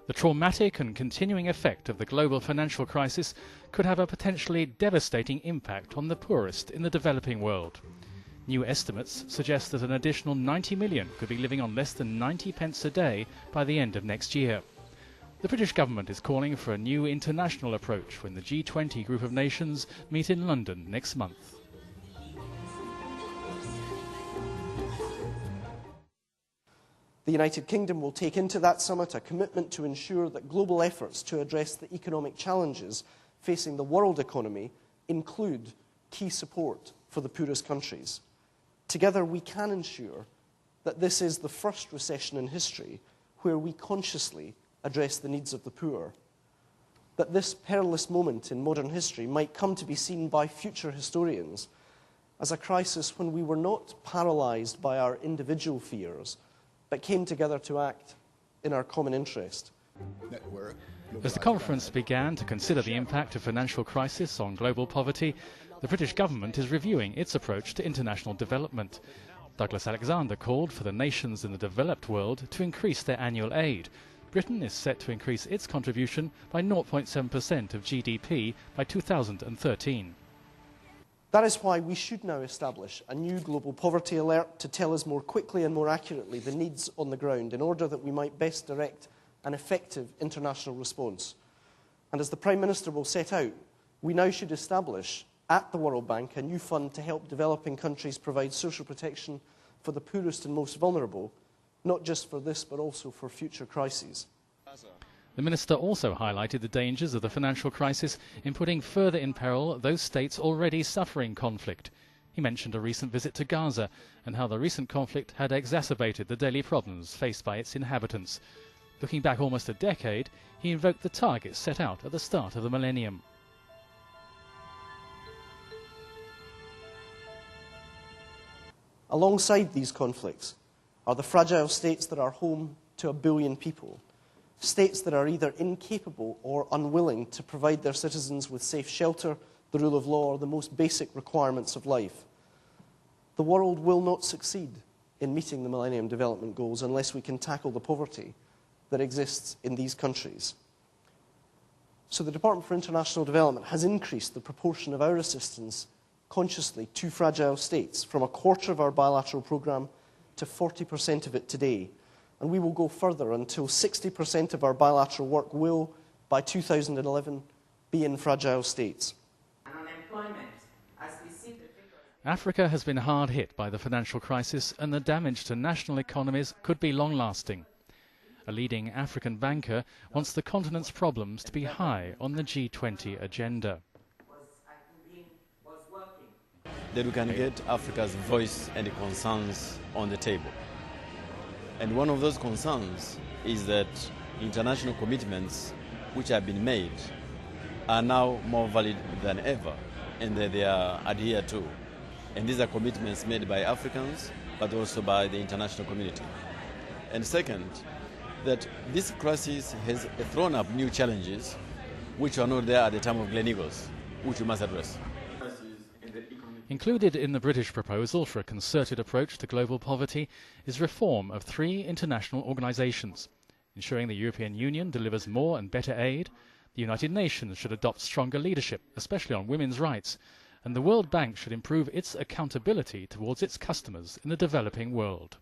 The traumatic and continuing effect of the global financial crisis could have a potentially devastating impact on the poorest in the developing world. New estimates suggest that an additional 90 million could be living on less than 90 pence a day by the end of next year. The British government is calling for a new international approach when the G20 group of nations meet in London next month. The United Kingdom will take into that summit a commitment to ensure that global efforts to address the economic challenges facing the world economy include key support for the poorest countries. Together, we can ensure that this is the first recession in history where we consciously address the needs of the poor. That this perilous moment in modern history might come to be seen by future historians as a crisis when we were not paralysed by our individual fears, but came together to act in our common interest. As the conference began to consider the impact of financial crisis on global poverty, the British government is reviewing its approach to international development. Douglas Alexander called for the nations in the developed world to increase their annual aid. Britain is set to increase its contribution by 0.7% of GDP by 2013. That is why we should now establish a new global poverty alert to tell us more quickly and more accurately the needs on the ground in order that we might best direct an effective international response. And as the Prime Minister will set out, we now should establish at the World Bank a new fund to help developing countries provide social protection for the poorest and most vulnerable, not just for this but also for future crises. The Minister also highlighted the dangers of the financial crisis in putting further in peril those states already suffering conflict. He mentioned a recent visit to Gaza and how the recent conflict had exacerbated the daily problems faced by its inhabitants. Looking back almost a decade, he invoked the targets set out at the start of the millennium. Alongside these conflicts are the fragile states that are home to 1 billion people. States that are either incapable or unwilling to provide their citizens with safe shelter, the rule of law, or the most basic requirements of life. The world will not succeed in meeting the Millennium Development Goals unless we can tackle the poverty that exists in these countries. So the Department for International Development has increased the proportion of our assistance consciously to fragile states from 1/4 of our bilateral programme to 40% of it today. And we will go further until 60% of our bilateral work will, by 2011, be in fragile states. Africa has been hard hit by the financial crisis, and the damage to national economies could be long-lasting. A leading African banker wants the continent's problems to be high on the G20 agenda. That we can get Africa's voice and concerns on the table. And one of those concerns is that international commitments which have been made are now more valid than ever, and that they are adhered to. And these are commitments made by Africans, but also by the international community. And second, that this crisis has thrown up new challenges which were not there at the time of Gleneagles, which we must address. Included in the British proposal for a concerted approach to global poverty is reform of 3 international organisations. Ensuring the European Union delivers more and better aid, the United Nations should adopt stronger leadership, especially on women's rights, and the World Bank should improve its accountability towards its customers in the developing world.